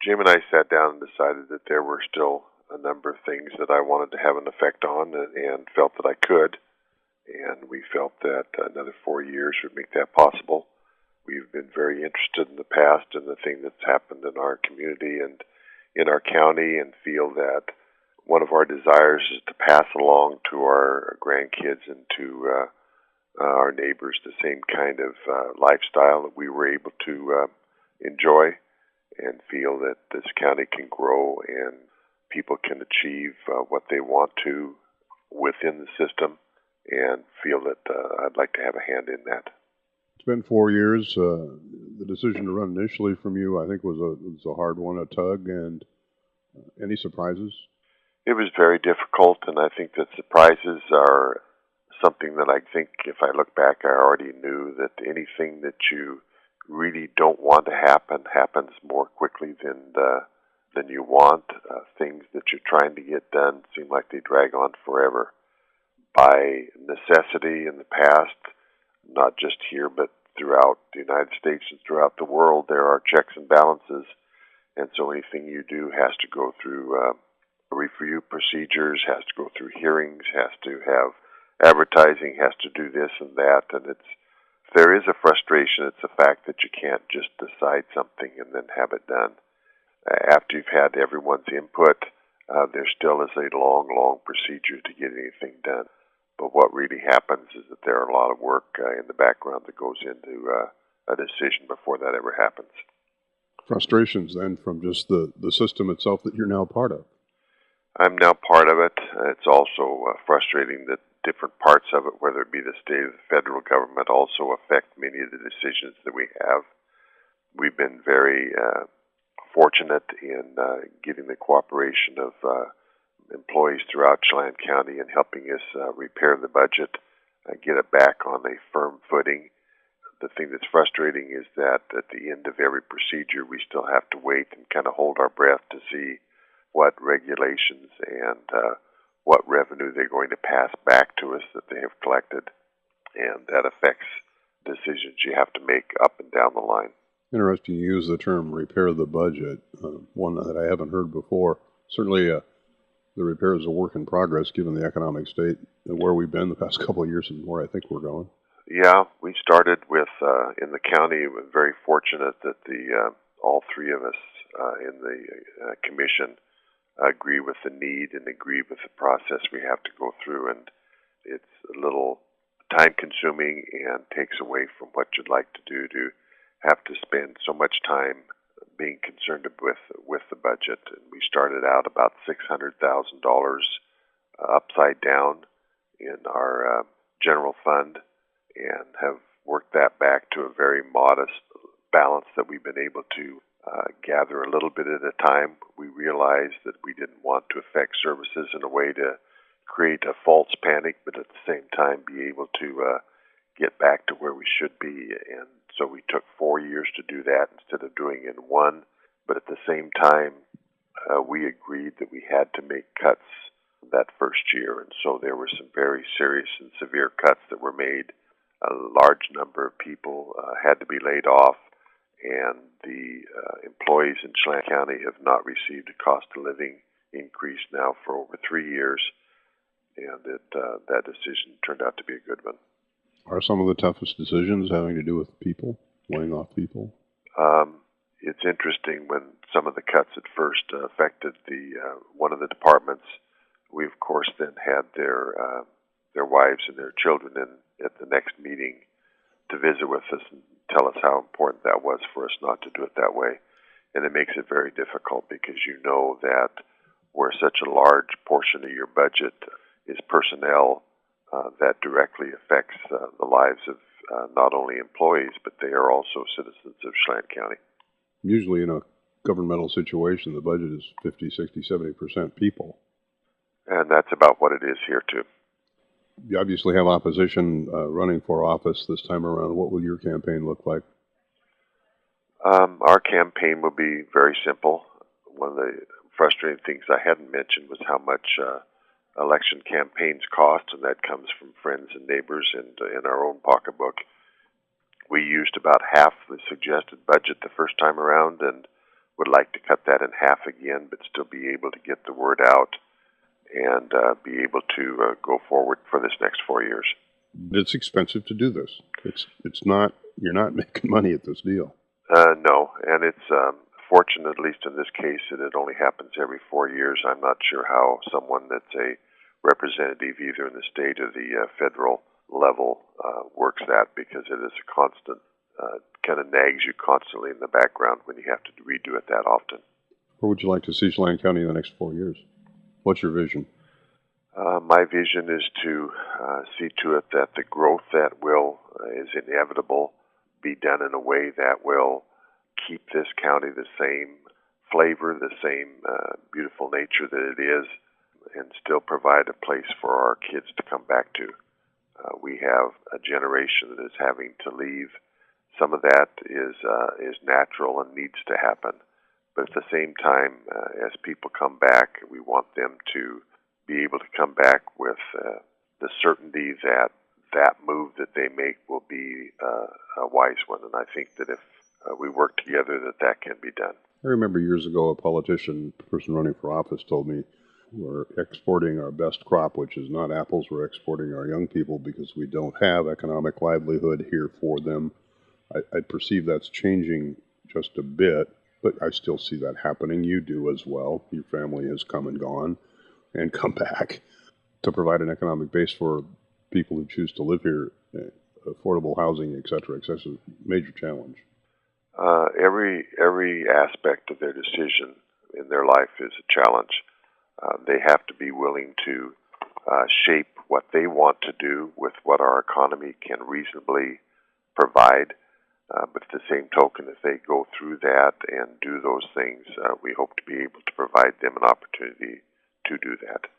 Jim and I sat down and decided that there were still a number of things that I wanted to have an effect on and felt that I could. And we felt that another 4 years would make that possible. We've been very interested in the past and the thing that's happened in our community and in our county, and feel that one of our desires is to pass along to our grandkids and to our neighbors the same kind of lifestyle that we were able to enjoy, and feel that this county can grow and people can achieve what they want to within the system, and feel that I'd like to have a hand in that. It's been 4 years. The decision to run initially from you, I think, was a hard one, a tug, and any surprises? It was very difficult, and I think that surprises are something that I think, if I look back, I already knew that anything that you really don't want to happen happens more quickly than you want. Things that you're trying to get done seem like they drag on forever. By necessity in the past, not just here, but throughout the United States and throughout the world, there are checks and balances, and so anything you do has to go through review procedures, has to go through hearings, has to have advertising, has to do this and that, and there is a frustration. It's the fact that you can't just decide something and then have it done. After you've had everyone's input, there still is a long, long procedure to get anything done. But what really happens is that there are a lot of work in the background that goes into a decision before that ever happens. Frustrations, then, from just the system itself that you're now part of. I'm now part of it. It's also frustrating that different parts of it, whether it be the state or the federal government, also affect many of the decisions that we have. We've been very fortunate in getting the cooperation of employees throughout Chelan County in helping us repair the budget, get it back on a firm footing. The thing that's frustrating is that at the end of every procedure, we still have to wait and kind of hold our breath to see what regulations and what revenue they're going to pass back to us that they have collected, and that affects decisions you have to make up and down the line. Interesting you use the term repair the budget, one that I haven't heard before. Certainly the repair is a work in progress given the economic state and where we've been the past couple of years and where I think we're going. Yeah, we started with, in the county, we're very fortunate that all three of us in the commission agree with the need and agree with the process we have to go through, and it's a little time-consuming and takes away from what you'd like to do to have to spend so much time being concerned with the budget. And we started out about $600,000 upside down in our general fund, and have worked that back to a very modest balance that we've been able to gather a little bit at a time. We realized that we didn't want to affect services in a way to create a false panic, but at the same time be able to get back to where we should be. And so we took 4 years to do that instead of doing it in one. But at the same time, we agreed that we had to make cuts that first year. And so there were some very serious and severe cuts that were made. A large number of people had to be laid off, and the employees in Chelan County have not received a cost of living increase now for over 3 years, and that decision turned out to be a good one. Are some of the toughest decisions having to do with people, laying off people? It's interesting when some of the cuts at first affected one of the departments. We, of course, then had their wives and their children in at the next meeting to visit with us and tell us how important that was for us not to do it that way. And it makes it very difficult because you know that where such a large portion of your budget is personnel, that directly affects the lives of not only employees, but they are also citizens of Chelan County. Usually in a governmental situation, the budget is 50, 60, 70% people. And that's about what it is here, too. You obviously have opposition running for office this time around. What will your campaign look like? Our campaign will be very simple. One of the frustrating things I hadn't mentioned was how much election campaigns cost, and that comes from friends and neighbors and in our own pocketbook. We used about half the suggested budget the first time around, and would like to cut that in half again, but still be able to get the word out and be able to go forward for this next 4 years. It's expensive to do this. It's not, you're not making money at this deal. No, and it's fortunate, at least in this case, that it only happens every 4 years. I'm not sure how someone that's a representative either in the state or the federal level works that, because it is a constant, kind of nags you constantly in the background when you have to redo it that often. Where would you like to see Chelan County in the next 4 years? What's your vision? My vision is to see to it that the growth that is inevitable be done in a way that will keep this county the same flavor, the same beautiful nature that it is, and still provide a place for our kids to come back to. We have a generation that is having to leave. Some of that is natural and needs to happen. But at the same time, as people come back, we want them to be able to come back with the certainty that that move that they make will be a wise one. And I think that if we work together, that can be done. I remember years ago a person running for office told me, we're exporting our best crop, which is not apples. We're exporting our young people because we don't have economic livelihood here for them. I perceive that's changing just a bit, but I still see that happening. You do as well. Your family has come and gone and come back to provide an economic base for people who choose to live here, affordable housing, et cetera, et cetera. Major challenge. Every aspect of their decision in their life is a challenge. They have to be willing to shape what they want to do with what our economy can reasonably provide. But at the same token, if they go through that and do those things, we hope to be able to provide them an opportunity to do that.